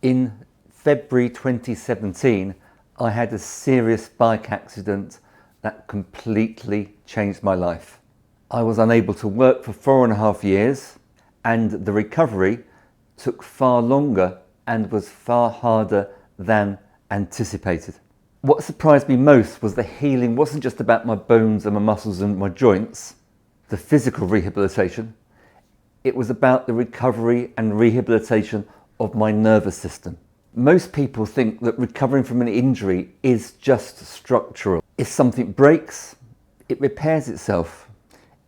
In February 2017, I had a serious bike accident that completely changed my life. I was unable to work for 4.5 years, and the recovery took far longer and was far harder than anticipated. What surprised me most was the healing wasn't just about my bones and my muscles and my joints, the physical rehabilitation. It was about the recovery and rehabilitation of my nervous system. Most people think that recovering from an injury is just structural. If something breaks, it repairs itself.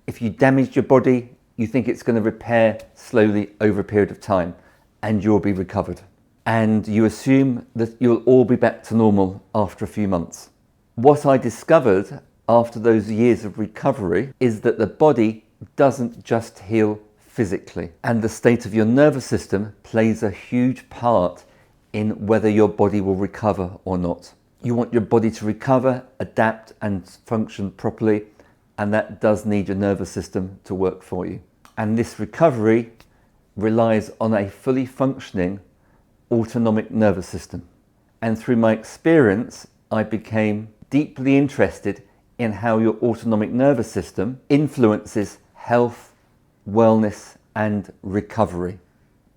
If you damage your body, you think it's going to repair slowly over a period of time and you'll be recovered. And you assume that you'll all be back to normal after a few months. What I discovered after those years of recovery is that the body doesn't just heal physically, and the state of your nervous system plays a huge part in whether your body will recover or not. You want your body to recover, adapt and function properly, and that does need your nervous system to work for you. And this recovery relies on a fully functioning autonomic nervous system. And through my experience, I became deeply interested in how your autonomic nervous system influences health, wellness and recovery.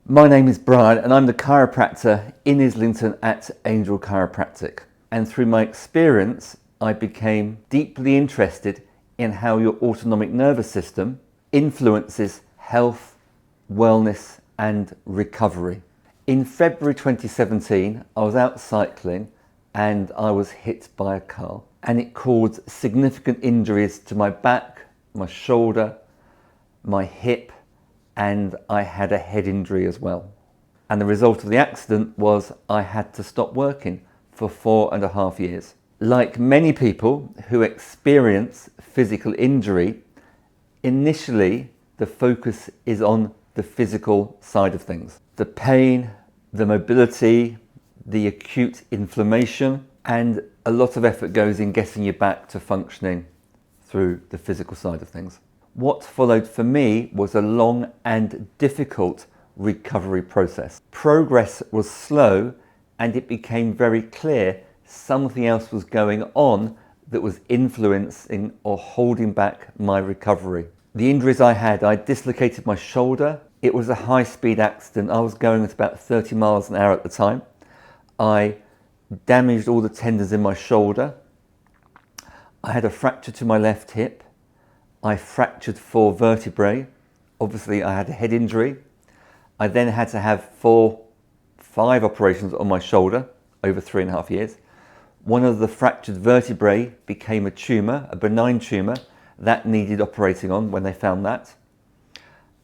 My name is Brian and I'm the chiropractor in Islington at Angel Chiropractic. And through my experience, I became deeply interested in how your autonomic nervous system influences health, wellness and recovery. In February 2017, I was out cycling and I was hit by a car, and it caused significant injuries to my back, my shoulder, my hip, and I had a head injury as well. And the result of the accident was I had to stop working for 4.5 years. Like many people who experience physical injury, initially the focus is on the physical side of things. The pain, the mobility, the acute inflammation, and a lot of effort goes in getting you back to functioning through the physical side of things. What followed for me was a long and difficult recovery process. Progress was slow and it became very clear something else was going on that was influencing or holding back my recovery. The injuries I had, I dislocated my shoulder. It was a high-speed accident. I was going at about 30 miles an hour at the time. I damaged all the tendons in my shoulder. I had a fracture to my left hip. I fractured 4 vertebrae. Obviously, I had a head injury. I then had to have 5 operations on my shoulder over 3.5 years. One of the fractured vertebrae became a tumour, a benign tumour, that needed operating on when they found that.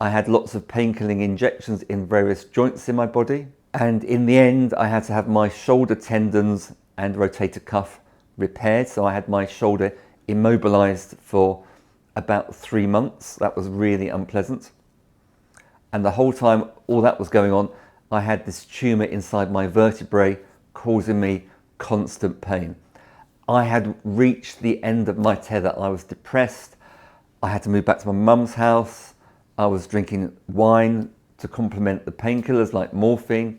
I had lots of pain-killing injections in various joints in my body. And in the end, I had to have my shoulder tendons and rotator cuff repaired. So I had my shoulder immobilized for about 3 months. That was really unpleasant. And the whole time all that was going on, I had this tumour inside my vertebrae causing me constant pain. I had reached the end of my tether. I was depressed. I had to move back to my mum's house. I was drinking wine to complement the painkillers like morphine.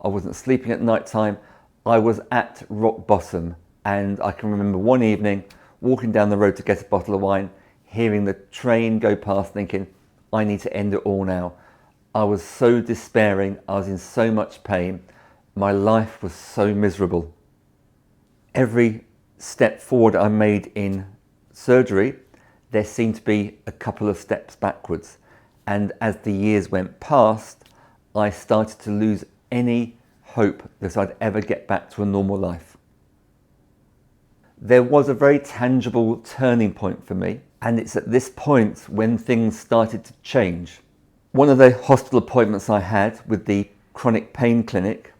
I wasn't sleeping at night time. I was at rock bottom. And I can remember one evening walking down the road to get a bottle of wine, hearing the train go past, thinking, I need to end it all now. I was so despairing. I was in so much pain. My life was so miserable. Every step forward I made in surgery, there seemed to be a couple of steps backwards. And as the years went past, I started to lose any hope that I'd ever get back to a normal life. There was a very tangible turning point for me, and it's at this point when things started to change. One of the hospital appointments I had with the chronic pain clinic,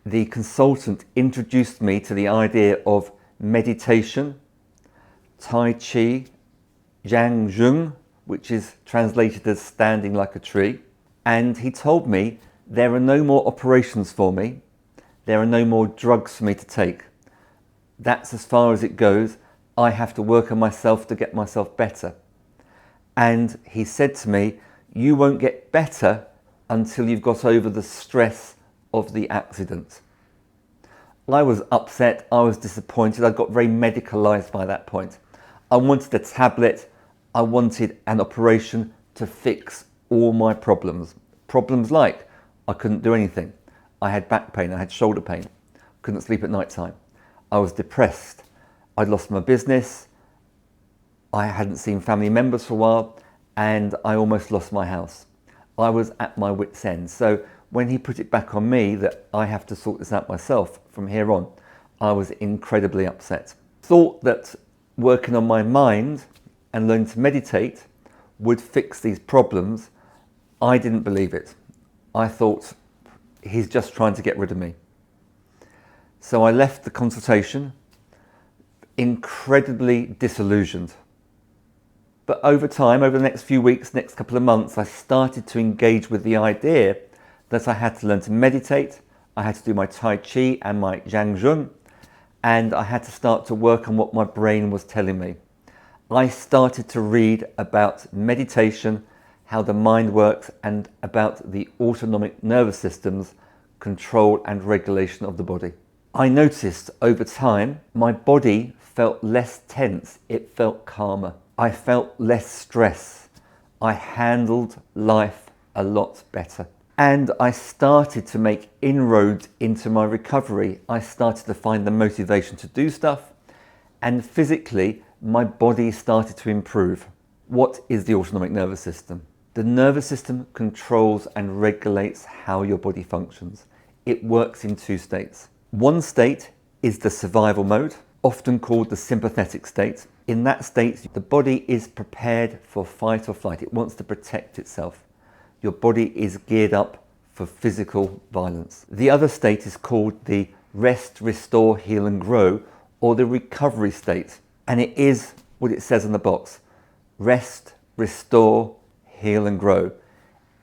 the consultant introduced me to the idea of meditation, Tai Chi, Yang Zheng, which is translated as standing like a tree. And he told me there are no more operations for me. There are no more drugs for me to take. That's as far as it goes. I have to work on myself to get myself better. And he said to me, you won't get better until you've got over the stress of the accident. I was upset, I was disappointed, I got very medicalised by that point. I wanted a tablet, I wanted an operation to fix all my problems. Problems like I couldn't do anything, I had back pain, I had shoulder pain, couldn't sleep at night time, I was depressed, I'd lost my business, I hadn't seen family members for a while, and I almost lost my house. I was at my wit's end. So when he put it back on me that I have to sort this out myself from here on, I was incredibly upset. Thought that working on my mind and learning to meditate would fix these problems. I didn't believe it. I thought he's just trying to get rid of me. So I left the consultation incredibly disillusioned. But over time, over the next few weeks, next couple of months, I started to engage with the idea that I had to learn to meditate, I had to do my Tai Chi and my Zhang Zhun, and I had to start to work on what my brain was telling me. I started to read about meditation, how the mind works, and about the autonomic nervous system's control and regulation of the body. I noticed over time, my body felt less tense, it felt calmer. I felt less stress. I handled life a lot better. And I started to make inroads into my recovery. I started to find the motivation to do stuff, and physically, my body started to improve. What is the autonomic nervous system? The nervous system controls and regulates how your body functions. It works in two states. One state is the survival mode, often called the sympathetic state. In that state, the body is prepared for fight or flight. It wants to protect itself. Your body is geared up for physical violence. The other state is called the rest, restore, heal and grow, or the recovery state. And it is what it says on the box. Rest, restore, heal and grow.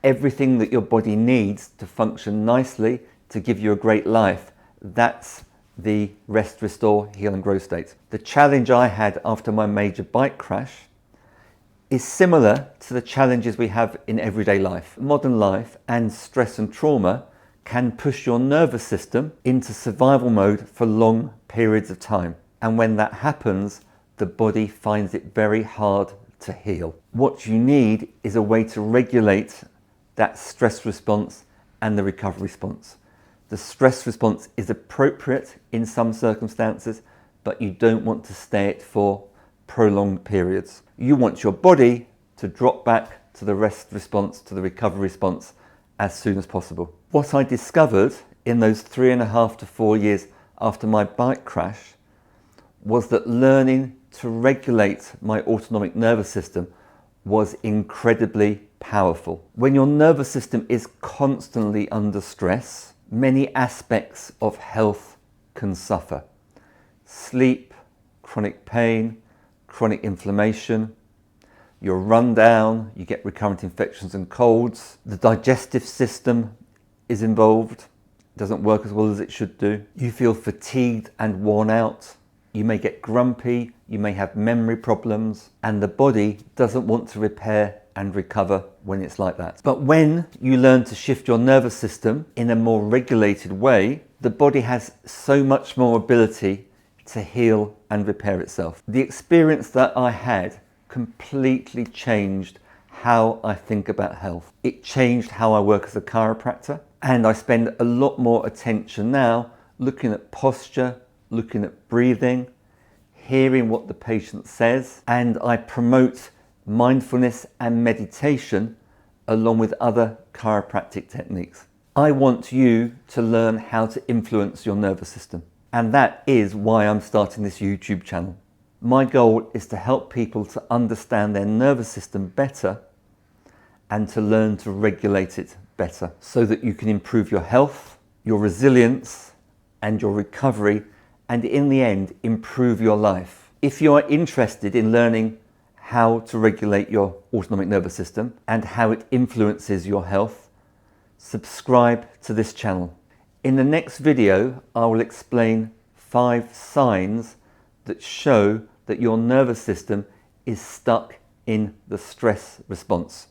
Everything that your body needs to function nicely, to give you a great life, that's the rest, restore, heal and grow state. The challenge I had after my major bike crash is similar to the challenges we have in everyday life. Modern life and stress and trauma can push your nervous system into survival mode for long periods of time. And when that happens, the body finds it very hard to heal. What you need is a way to regulate that stress response and the recovery response. The stress response is appropriate in some circumstances, but you don't want to stay it for prolonged periods. You want your body to drop back to the rest response, to the recovery response as soon as possible. What I discovered in those 3.5 to 4 years after my bike crash was that learning to regulate my autonomic nervous system was incredibly powerful. When your nervous system is constantly under stress, many aspects of health can suffer. Sleep, chronic pain, chronic inflammation, you're run down, you get recurrent infections and colds, the digestive system is involved, it doesn't work as well as it should do, you feel fatigued and worn out, you may get grumpy, you may have memory problems, and the body doesn't want to repair and recover when it's like that. But when you learn to shift your nervous system in a more regulated way, the body has so much more ability to heal and repair itself. The experience that I had completely changed how I think about health. It changed how I work as a chiropractor, and I spend a lot more attention now looking at posture, looking at breathing, hearing what the patient says, and I promote mindfulness and meditation along with other chiropractic techniques. I want you to learn how to influence your nervous system, and that is why I'm starting this YouTube channel. My goal is to help people to understand their nervous system better and to learn to regulate it better so that you can improve your health, your resilience and your recovery, and in the end improve your life. If you are interested in learning how to regulate your autonomic nervous system and how it influences your health, subscribe to this channel. In the next video, I will explain 5 signs that show that your nervous system is stuck in the stress response.